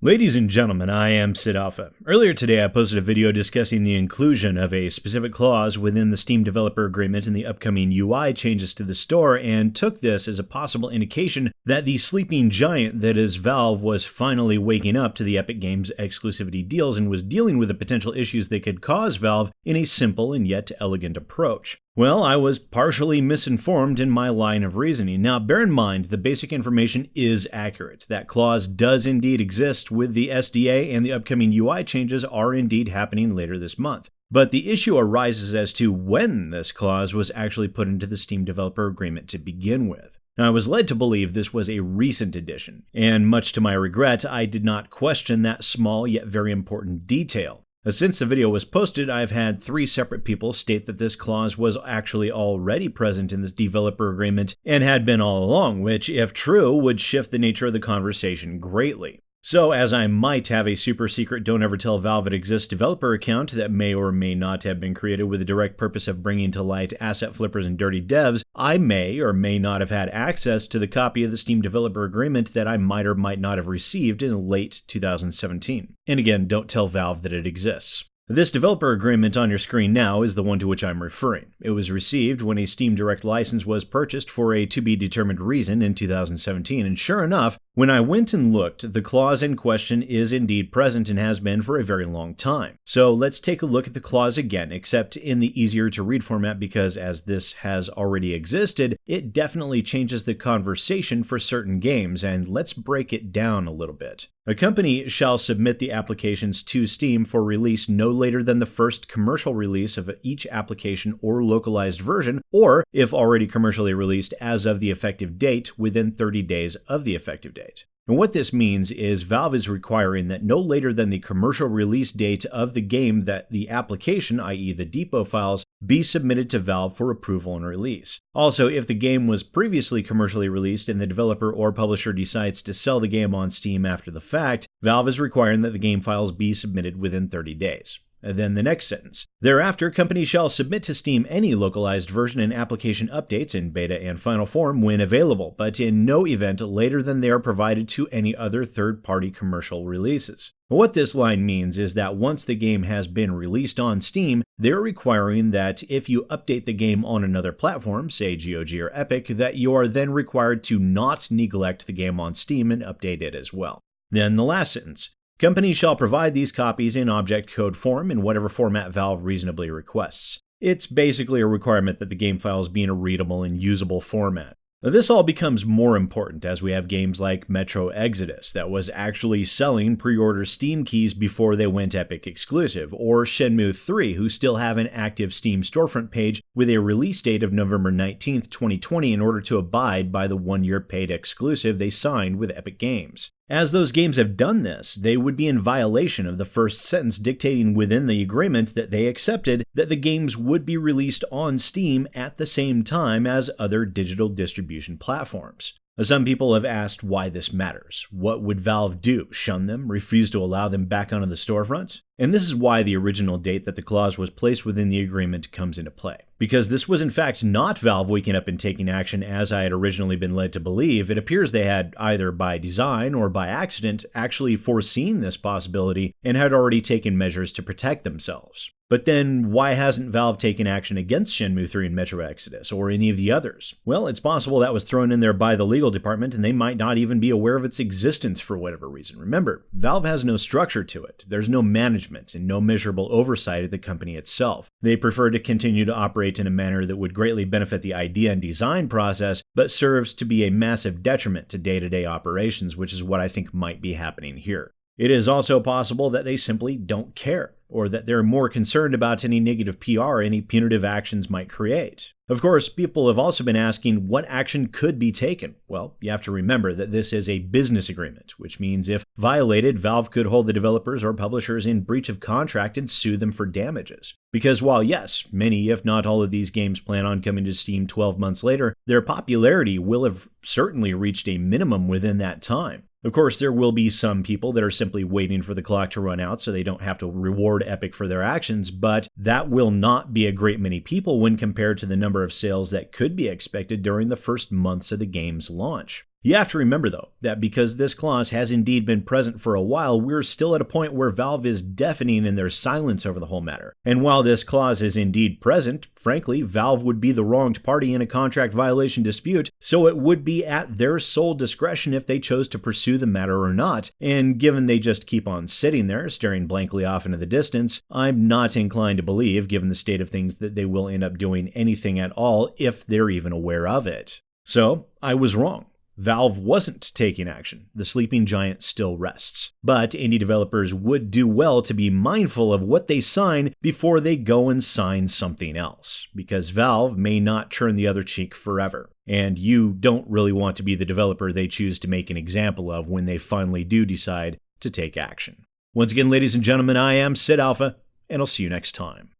Ladies and gentlemen, I am SidAlpha. Earlier today I posted a video discussing the inclusion of a specific clause within the Steam Developer Agreement in the upcoming UI changes to the store, and took this as a possible indication that the sleeping giant that is Valve was finally waking up to the Epic Games exclusivity deals and was dealing with the potential issues they could cause Valve in a simple and yet elegant approach. Well, I was partially misinformed in my line of reasoning. Now, bear in mind, the basic information is accurate. That clause does indeed exist with the SDA, and the upcoming UI changes are indeed happening later this month. But the issue arises as to when this clause was actually put into the Steam Developer Agreement to begin with. Now, I was led to believe this was a recent addition, and much to my regret, I did not question that small yet very important detail. Since the video was posted, I've had 3 separate people state that this clause was actually already present in this developer agreement and had been all along, which, if true, would shift the nature of the conversation greatly. So, as I might have a super secret Don't Ever Tell Valve It Exists developer account that may or may not have been created with the direct purpose of bringing to light asset flippers and dirty devs, I may or may not have had access to the copy of the Steam Developer Agreement that I might or might not have received in late 2017. And again, don't tell Valve that it exists. This developer agreement on your screen now is the one to which I'm referring. It was received when a Steam Direct license was purchased for a to-be-determined reason in 2017, and sure enough, when I went and looked, the clause in question is indeed present and has been for a very long time. So let's take a look at the clause again, except in the easier-to-read format because as this has already existed, it definitely changes the conversation for certain games, and let's break it down a little bit. A company shall submit the applications to Steam for release no later than the first commercial release of each application or localized version, or, if already commercially released as of the effective date, within 30 days of the effective date. And what this means is Valve is requiring that no later than the commercial release date of the game that the application, i.e. the depot files, be submitted to Valve for approval and release. Also, if the game was previously commercially released and the developer or publisher decides to sell the game on Steam after the fact, Valve is requiring that the game files be submitted within 30 days. And then the next sentence. Thereafter, companies shall submit to Steam any localized version and application updates in beta and final form when available, but in no event later than they are provided to any other third-party commercial releases. What this line means is that once the game has been released on Steam, they're requiring that if you update the game on another platform, say GOG or Epic, that you are then required to not neglect the game on Steam and update it as well. Then the last sentence. Companies shall provide these copies in object code form in whatever format Valve reasonably requests. It's basically a requirement that the game files be in a readable and usable format. This all becomes more important as we have games like Metro Exodus that was actually selling pre-order Steam keys before they went Epic exclusive, or Shenmue 3 who still have an active Steam storefront page with a release date of November 19th, 2020 in order to abide by the 1-year paid exclusive they signed with Epic Games. As those games have done this, they would be in violation of the first sentence dictating within the agreement that they accepted that the games would be released on Steam at the same time as other digital distribution platforms. Some people have asked why this matters. What would Valve do? Shun them? Refuse to allow them back onto the storefront? And this is why the original date that the clause was placed within the agreement comes into play. Because this was in fact not Valve waking up and taking action as I had originally been led to believe. It appears they had, either by design or by accident, actually foreseen this possibility and had already taken measures to protect themselves. But then, why hasn't Valve taken action against Shenmue 3 and Metro Exodus, or any of the others? Well, it's possible that was thrown in there by the legal department and they might not even be aware of its existence for whatever reason. Remember, Valve has no structure to it. There's no management and no measurable oversight of the company itself. They prefer to continue to operate in a manner that would greatly benefit the idea and design process, but serves to be a massive detriment to day-to-day operations, which is what I think might be happening here. It is also possible that they simply don't care, or that they're more concerned about any negative PR any punitive actions might create. Of course, people have also been asking what action could be taken. Well, you have to remember that this is a business agreement, which means if violated, Valve could hold the developers or publishers in breach of contract and sue them for damages. Because while yes, many if not all of these games plan on coming to Steam 12 months later, their popularity will have certainly reached a minimum within that time. Of course, there will be some people that are simply waiting for the clock to run out so they don't have to reward Epic for their actions, but that will not be a great many people when compared to the number of sales that could be expected during the first months of the game's launch. You have to remember, though, that because this clause has indeed been present for a while, we're still at a point where Valve is deafening in their silence over the whole matter. And while this clause is indeed present, frankly, Valve would be the wronged party in a contract violation dispute, so it would be at their sole discretion if they chose to pursue the matter or not. And given they just keep on sitting there, staring blankly off into the distance, I'm not inclined to believe, given the state of things, that they will end up doing anything at all if they're even aware of it. So, I was wrong. Valve wasn't taking action. The sleeping giant still rests. But indie developers would do well to be mindful of what they sign before they go and sign something else, because Valve may not turn the other cheek forever. And you don't really want to be the developer they choose to make an example of when they finally do decide to take action. Once again, ladies and gentlemen, I am SidAlpha, and I'll see you next time.